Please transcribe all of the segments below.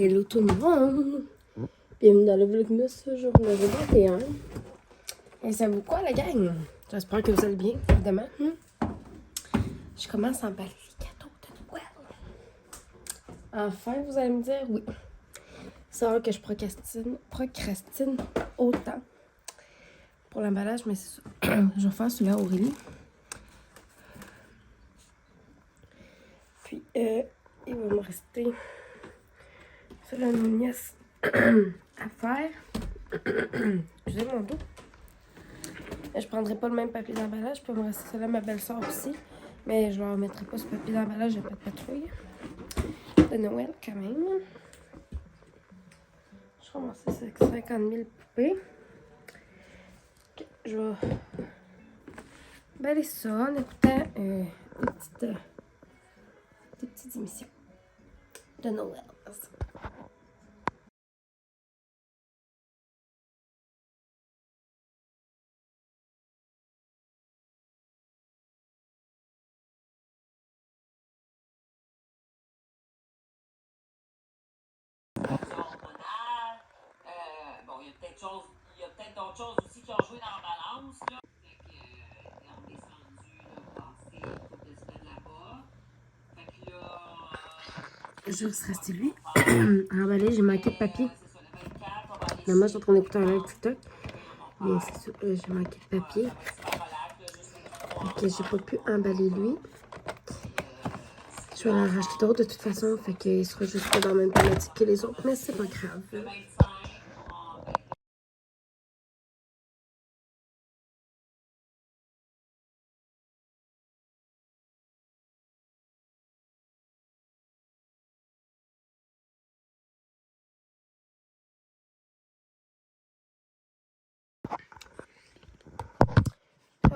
Hello tout le monde! Bienvenue dans le Vlogmas jour numéro 21. Et ça vous quoi la gang? J'espère que vous allez bien, évidemment. Je commence à emballer les cadeaux de Noël. Enfin, vous allez me dire oui. C'est rare que je procrastine autant pour l'emballage, mais c'est ça. Je vais faire celui-là à Aurélie. Puis, il va me rester celui-là à ma nièce à faire. Excusez mon dos. Je prendrai pas le même papier d'emballage, puis il va me rester celui-là à ma belle-sœur aussi. Mais je leur mettrai pas ce papier d'emballage, j'ai pas de patrouille. De Noël quand même. Je commence avec 50 000 poupées. Okay, je vais baler ça en écoutant des petites émissions de Noël. Bon, il y a peut-être d'autres choses aussi qui ont joué dans la balance, là. Fait que, on est descendu, là, passer une couple de semaines là-bas. Fait que là... Je vais rester lui. Emballé, j'ai manqué de papier. Finalement, je suis en train d'écouter un live TikTok. Mais c'est sûr, j'ai manqué de papier. Donc, j'ai pas pu emballer lui. Je vais en racheter d'autres de toute façon. Fait qu'il sera juste pas dans la même thématique que les autres. Mais c'est pas grave.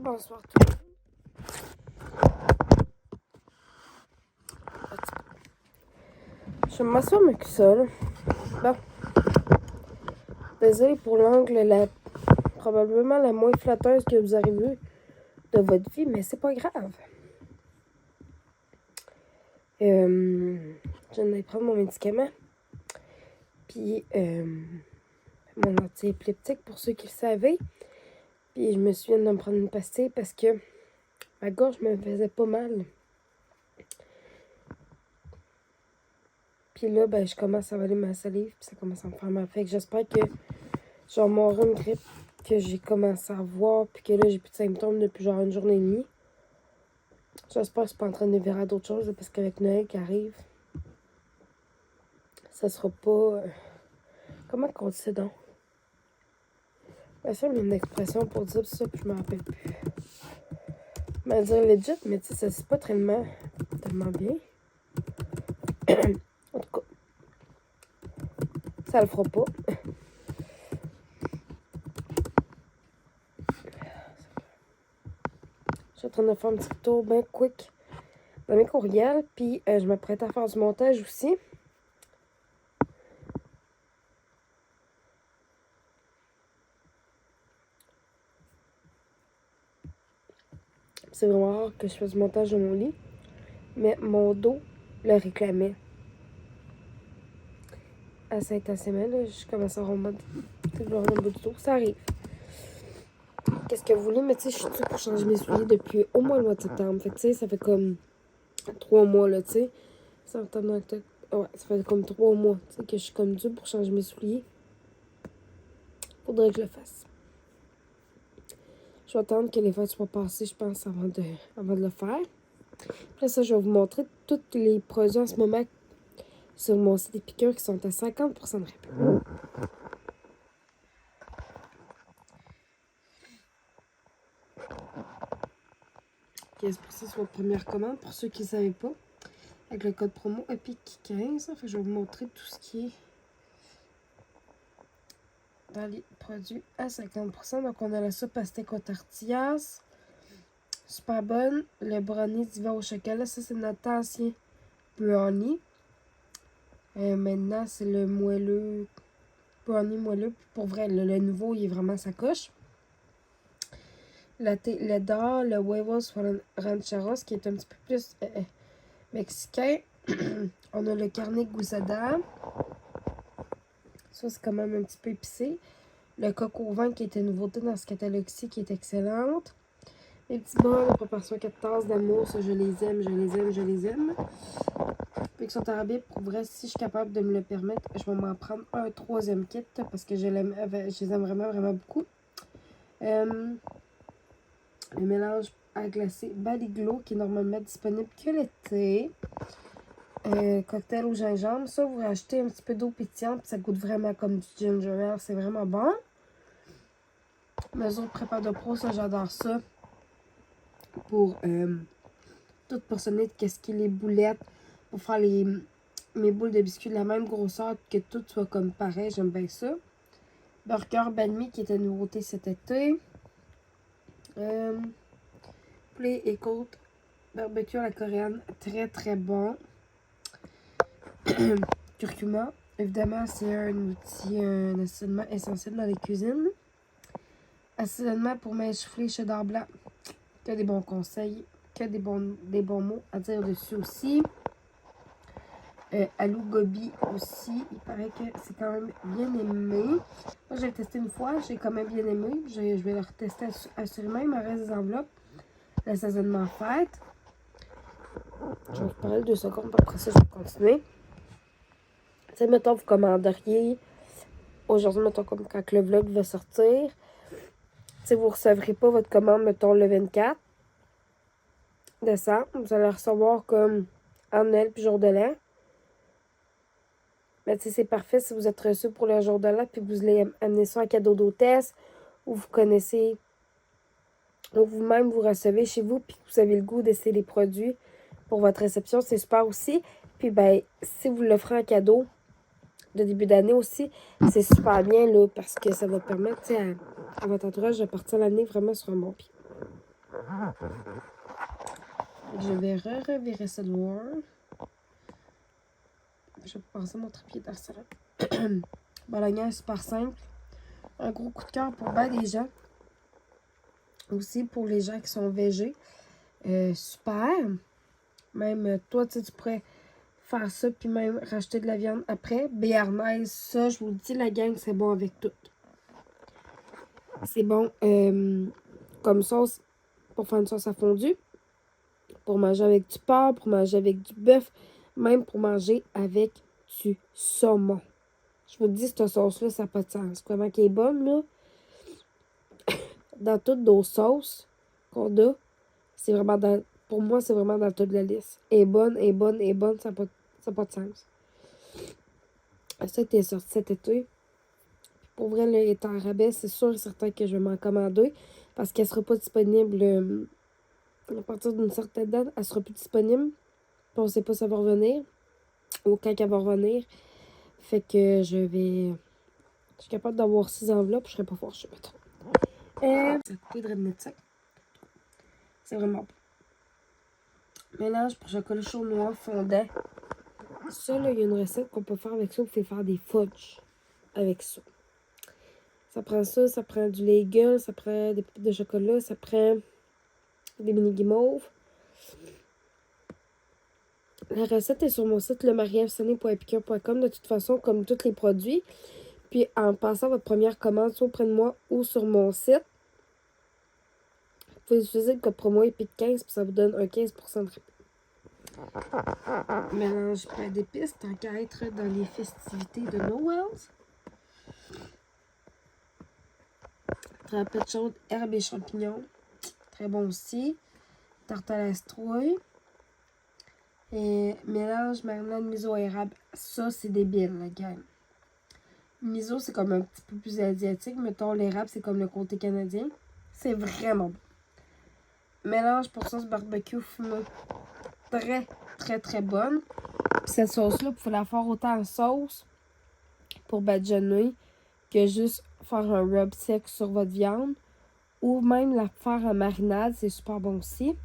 Bonsoir tout le monde. Je m'assois mieux que ça, là. Bon. Désolée pour l'angle, probablement la moins flatteuse que vous avez vue de votre vie, mais c'est pas grave. Je viens d'aller prendre mon médicament. Puis, mon anti-épileptique, pour ceux qui le savaient. Puis, je me souviens de me prendre une pastille parce que ma gorge me faisait pas mal. Puis là, ben, je commence à avaler ma salive, puis ça commence à me faire mal. Fait que j'espère que j'ai mon rhume grippe que j'ai commencé à voir, puis que là, j'ai plus de symptômes depuis genre une journée et demie. J'espère que c'est pas en train de virer à d'autres choses, là, parce qu'avec Noël qui arrive, ça sera pas... Comment qu'on dit ça donc? Ben, ça, il y a une expression pour dire ça, puis je me rappelle plus. Mais dire legit, mais tu sais, ça c'est pas tellement bien. En tout cas, ça le fera pas. Je suis en train de faire un petit tour bien quick dans mes courriels, puis je m'apprête à faire du montage aussi. C'est vraiment rare que je fasse du montage de mon lit, mais mon dos le réclamait. À Saint-Anselme, là, je commence à avoir un bout du dos. Ça arrive. Qu'est-ce que vous voulez? Mais tu sais, je suis due pour changer mes souliers depuis au moins le mois de septembre. Fait que tu sais, ça fait comme 3 mois, là, tu sais. Septembre, octobre. Ouais, ça fait comme 3 mois, tu sais, que je suis comme due pour changer mes souliers. Faudrait que je le fasse. Je vais attendre que les fêtes soient passées, je pense, avant de le faire. Après ça, je vais vous montrer tous les produits en ce moment sur mon site Épicure qui sont à 50% de rabais. Okay, c'est pour ça que c'est votre première commande, pour ceux qui ne savaient pas. Avec le code promo EPIC15. Je vais vous montrer tout ce qui est dans les produits à 50%. Donc, on a la soupe à steak aux tortillas. Super bonne. Le brownie d'hiver au chocolat. Ça, c'est notre ancien brownie. Maintenant, c'est le moelleux. Brownie moelleux. Puis pour vrai, le nouveau, il est vraiment sa coche. Le d'or, le huevos rancheros, qui est un petit peu plus mexicain. On a le carne gusada. Ça, c'est quand même un petit peu épicé. Le coq au vin qui était une nouveauté dans ce catalogue-ci, qui est excellente. Les petits bols de préparation 4 tasses d'amour, ça, je les aime, je les aime, je les aime. Puis qu'ils sont arabiques, pour vrai, si je suis capable de me le permettre, je vais m'en prendre un 3e kit parce que je les aime vraiment, vraiment beaucoup. Le mélange à glacer Baliglo qui est normalement disponible que l'été. Cocktail au gingembre. Ça, vous rajoutez un petit peu d'eau pétillante, puis ça goûte vraiment comme du ginger ale. C'est vraiment bon. Mesure prépare de pro, ça, j'adore ça. Pour tout portionner de qu'est-ce qui est les boulettes. Pour faire mes boules de biscuits de la même grosseur, que tout soit comme pareil. J'aime bien ça. Burger banh mi qui était une nouveauté cet été. Poulet et côte barbecue à la coréenne. Très, très bon. Curcuma. Évidemment, c'est un outil, un assaisonnement essentiel dans les cuisines. Assaisonnement pour mes soufflés cheddar blanc. Que des bons conseils, que des bons mots à dire dessus aussi. Aloo gobi aussi, il paraît que c'est quand même bien aimé. Moi, j'ai testé une fois, j'ai quand même bien aimé. Je vais le retester assurément. Il me reste des enveloppes. L'assaisonnement fait. Je vais vous parler 2 secondes, puis après ça, je vais continuer. Tu sais, mettons, vous commanderiez aujourd'hui, mettons, comme quand le vlog va sortir. Tu sais, vous ne recevrez pas votre commande, mettons, le 24 décembre. Vous allez recevoir comme en Noël puis jour de l'an. Mais tu sais, c'est parfait si vous êtes reçu pour le jour de l'an puis vous voulez amener ça en cadeau d'hôtesse ou vous connaissez ou vous-même vous recevez chez vous puis vous avez le goût d'essayer les produits pour votre réception, c'est super aussi. Puis ben, si vous l'offrez en cadeau de début d'année aussi, c'est super bien là parce que ça va permettre à votre entourage de partir l'année vraiment sur un bon pied. Je vais revirer ça de voir. Je vais passer mon trépied dans le salon. Bolognaise super simple. Un gros coup de cœur pour bien des gens. Aussi pour les gens qui sont végés. Super. Même toi, tu pourrais faire ça puis même racheter de la viande après. Béarnaise, ça, je vous le dis, la gang, c'est bon avec tout. C'est bon comme sauce pour faire une sauce à fondue. Pour manger avec du porc, pour manger avec du bœuf. Même pour manger avec du saumon. Je vous dis, cette sauce-là, ça n'a pas de sens. Comment qu'elle est bonne, là? Dans toutes nos sauces qu'on a, c'est vraiment dans... Pour moi, c'est vraiment dans le top de la liste. Elle est bonne, elle est bonne, elle est bonne, ça n'a pas de sens. Ça a été sorti cet été. Pour vrai, là, elle est en rabais. C'est sûr et certain que je vais m'en commander. Parce qu'elle ne sera pas disponible à partir d'une certaine date. Elle ne sera plus disponible. Puis on ne sait pas si ça va revenir. Ou quand elle va revenir. Fait que je suis capable d'avoir 6 enveloppes. Je serais pas fâchée, mettons. Ça a coûté de redneck. C'est vraiment bon. Mélange pour chocolat chaud noir fondant. Ça, là, il y a une recette qu'on peut faire avec ça. Vous pouvez faire des fudge avec ça. Ça prend ça, ça prend du lait gueule, ça prend des pépites de chocolat, ça prend des mini guimauves. La recette est sur mon site lemariefsonné.epicure.com de toute façon, comme tous les produits. Puis en passant votre première commande, soit auprès de moi ou sur mon site, vous pouvez utiliser le code promo EPIC15 puis ça vous donne un 15% de rabais. Mélange plein d'épices, tant qu'à être dans les festivités de Noël. Trempette chaude, herbes et champignons. Très bon aussi. Tarte à la citrouille. Et mélange marmelade miso érable. Ça, c'est débile, la gang. Miso, c'est comme un petit peu plus asiatique. Mettons, l'érable, c'est comme le côté canadien. C'est vraiment bon. Mélange pour sauce barbecue fumée. Très, très, très bonne. Puis cette sauce-là, vous pouvez la faire autant en sauce pour badigeonner que juste faire un rub sec sur votre viande. Ou même la faire en marinade, c'est super bon aussi.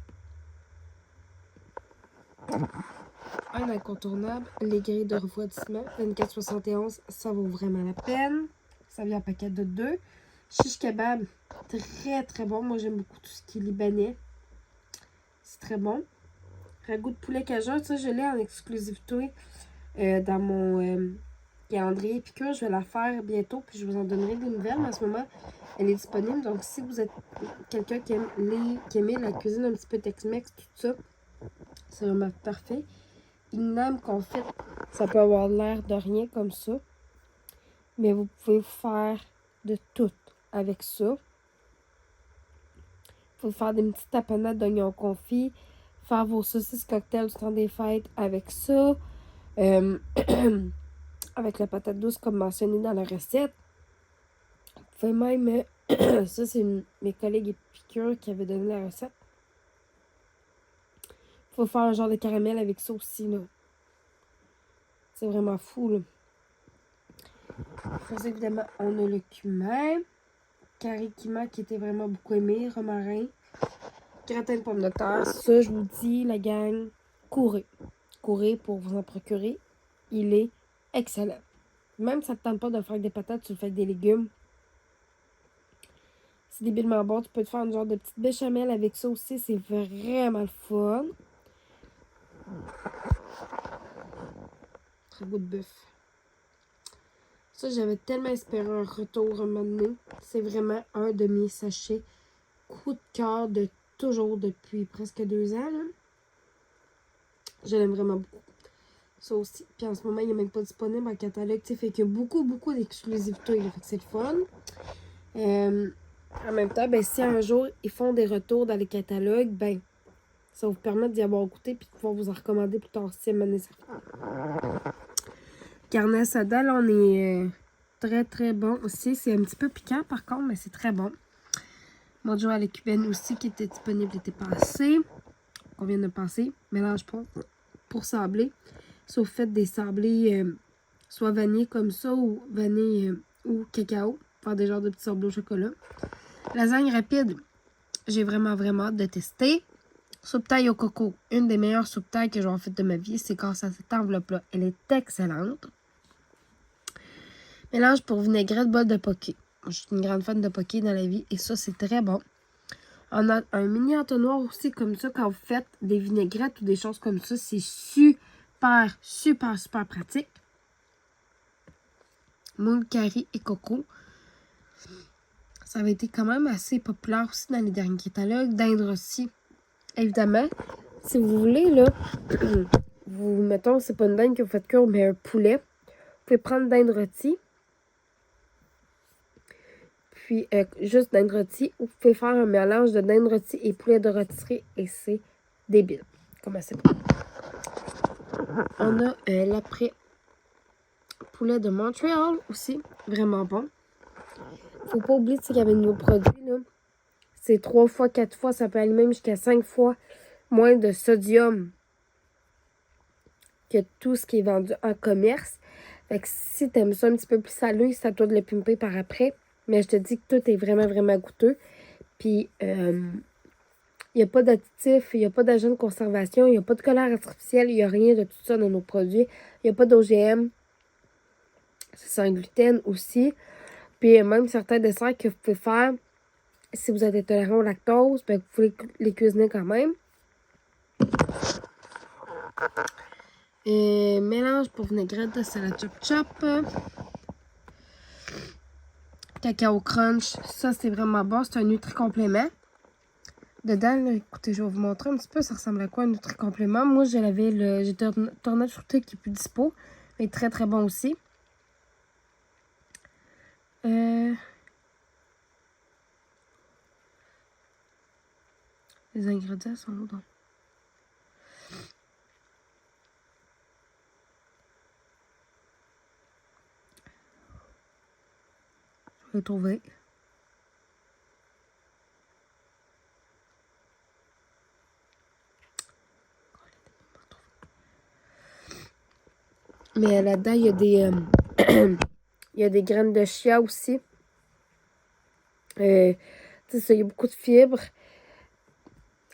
Un incontournable, les grilles de refroidissement. 24,71, ça vaut vraiment la peine. Ça vient en paquet de 2. Shish kebab, très très bon. Moi, j'aime beaucoup tout ce qui est libanais. C'est très bon. Ragoût de poulet cajun, ça, je l'ai en exclusivité dans mon calendrier Épicure. Je vais la faire bientôt, puis je vous en donnerai des nouvelles. Mais en ce moment, elle est disponible. Donc, si vous êtes quelqu'un qui aime la cuisine un petit peu Tex-Mex, tout ça, c'est vraiment parfait. Une lame confite, ça peut avoir l'air de rien comme ça. Mais vous pouvez faire de tout avec ça. Vous pouvez faire des petites tapenades d'oignons confits, faire vos saucisses cocktails du temps des fêtes avec ça. Avec la patate douce comme mentionné dans la recette. Vous pouvez même... ça, c'est mes collègues épicures qui avaient donné la recette. Il faut faire un genre de caramel avec ça aussi, là. C'est vraiment fou, là. Après ça, évidemment, on a le cumin. Carré cumin qui était vraiment beaucoup aimé. Romarin. Gratin de pommes de terre. Ça, je vous dis, la gang, courez. Courez pour vous en procurer. Il est excellent. Même si ça ne te tente pas de le faire avec des patates, tu le fais avec des légumes. C'est débilement bon. Tu peux te faire une genre de petite béchamel avec ça aussi. C'est vraiment le fun. Très beau de bœuf. Ça, j'avais tellement espéré un retour à un moment donné. C'est vraiment un de mes sachets coup de cœur de toujours depuis presque 2 ans. Là. Je l'aime vraiment beaucoup. Ça aussi. Puis en ce moment, il n'est même pas disponible en catalogue. Fait qu'il y a beaucoup d'exclusivité. Fait que c'est le fun. En même temps, ben, si un jour ils font des retours dans les catalogues, ben, ça va vous permettre d'y avoir goûté puis de pouvoir vous en recommander plus tard si à ça. Carne asada, là, on est très bon aussi. C'est un petit peu piquant par contre, mais c'est très bon. Mojo à la cubaine aussi qui était disponible l'été passé. On vient de passer. Mélange pas pour sabler. Sauf faites des sablés soit vanille comme ça ou vanille ou cacao. Faire des genres de petits sablés au chocolat. Lasagne rapide. J'ai vraiment hâte de tester. Soupe taille au coco. Une des meilleures soupes taille que j'ai en fait de ma vie. C'est grâce à cette enveloppe-là. Elle est excellente. Mélange pour vinaigrette, bol de poké. Je suis une grande fan de poké dans la vie. Et ça, c'est très bon. On a un mini entonnoir aussi comme ça. Quand vous faites des vinaigrettes ou des choses comme ça, c'est super pratique. Moule, curry et coco. Ça avait été quand même assez populaire aussi dans les derniers catalogues. Dinde aussi. Évidemment, si vous voulez, là, vous, mettons, c'est pas une dinde que vous faites cuire, mais un poulet. Vous pouvez prendre dinde rôtie. Puis, juste dinde rôtie. Ou vous pouvez faire un mélange de dinde rôtie et poulet de rôtisserie. Et c'est débile. Comment c'est bon. On a l'après poulet de Montréal aussi. Vraiment bon. Faut pas oublier qu'il y avait de nouveaux produits, là. C'est 3 fois, 4 fois, ça peut aller même jusqu'à 5 fois moins de sodium que tout ce qui est vendu en commerce. Fait que si t'aimes ça un petit peu plus salé, c'est à toi de le pimper par après. Mais je te dis que tout est vraiment goûteux. Puis, il n'y a pas d'additifs, il n'y a pas d'agent de conservation, il n'y a pas de colère artificielle, il n'y a rien de tout ça dans nos produits. Il n'y a pas d'OGM. C'est sans gluten aussi. Puis, même certains desserts que vous pouvez faire, si vous êtes intolérant au lactose, ben, vous pouvez les cuisiner quand même. Et mélange pour vinaigrette de salade chop. Cacao crunch, ça c'est vraiment bon. C'est un nutri-complément. Dedans, là, écoutez, je vais vous montrer un petit peu ça ressemble à quoi un nutri-complément. Moi, j'ai tornade fruité qui est plus dispo, mais très bon aussi. Les ingrédients sont où donc? Je vais les trouver. Mais là-dedans, il y a des il y a des graines de chia aussi. Tu sais ça, il y a beaucoup de fibres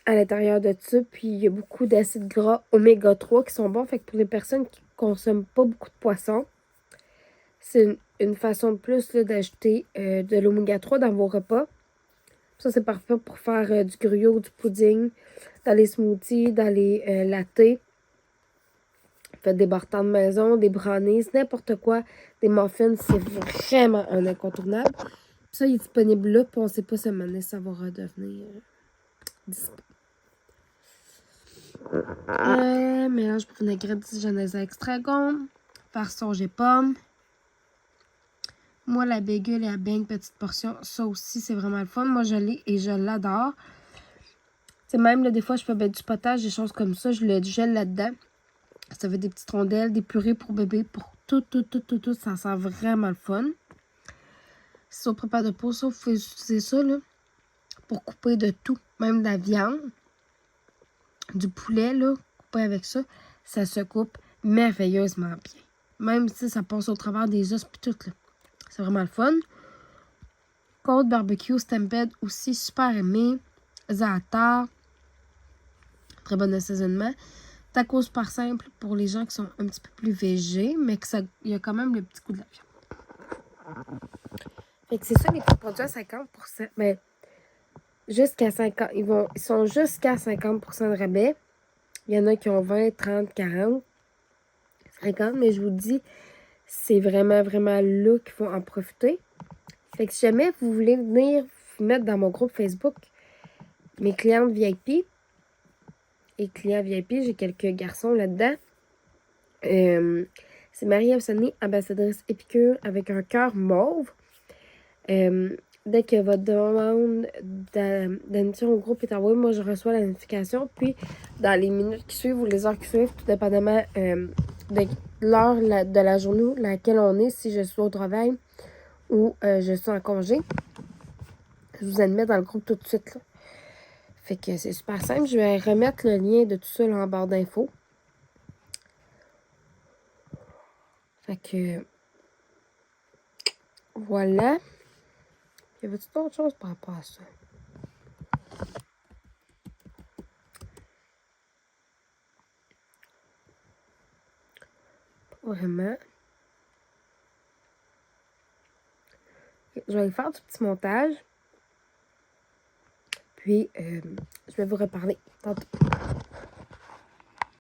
à l'intérieur de ça. Puis il y a beaucoup d'acides gras oméga 3 qui sont bons. Fait que pour les personnes qui consomment pas beaucoup de poissons, c'est une façon de plus d'ajouter de l'oméga 3 dans vos repas. Ça, c'est parfait pour faire du gruyot, du pudding, dans les smoothies, dans les lattés. Faites des bartends de maison, des brownies, n'importe quoi. Des muffins, c'est vraiment un incontournable. Puis ça, il est disponible là, puis on sait pas si à un moment donné, ça va redevenir disponible. Mélange pour vinaigrette dijonnaise à extragon. Farce et pommes. Moi, la bagel et la beigne, petite portion, ça aussi, c'est vraiment le fun. Moi, je l'ai et je l'adore. C'est même, là, des fois, je fais du potage, des choses comme ça. Je le gèle là-dedans. Ça fait des petites rondelles, des purées pour bébé, pour tout. Ça sent vraiment le fun. Si on prépare de peau, ça, vous pouvez utiliser ça, là, pour couper de tout. Même de la viande, du poulet, là, couper avec ça. Ça se coupe merveilleusement bien. Même si ça passe au travers des os, puis tout, là. C'est vraiment le fun. Côte barbecue stampede aussi super aimé. Za'atar. Très bon assaisonnement. Tacos par simple pour les gens qui sont un petit peu plus végés, mais que ça, il y a quand même le petit goût de la viande. Fait que c'est ça les produits à 50%. Mais jusqu'à 50. Ils sont jusqu'à 50% de rabais. Il y en a qui ont 20, 30, 40, 50, mais je vous dis, c'est vraiment, vraiment là qu'il faut en profiter. Fait que si jamais vous voulez venir vous mettre dans mon groupe Facebook, mes clientes VIP et clients VIP, j'ai quelques garçons là-dedans. C'est Marie-Ève Sonny, ambassadrice Épicure avec un cœur mauve. Dès que votre demande d'admission au groupe est envoyée, moi je reçois la notification. Puis dans les minutes qui suivent ou les heures qui suivent, tout dépendamment de l'heure de la journée laquelle on est, si je suis au travail ou je suis en congé, je vous admets dans le groupe tout de suite. Là. Fait que c'est super simple. Je vais remettre le lien de tout ça là, en barre d'infos. Fait que voilà. Y avait-tu d'autres choses par rapport à ça? Pas vraiment. Je vais aller faire du petit montage. Puis, je vais vous reparler tantôt.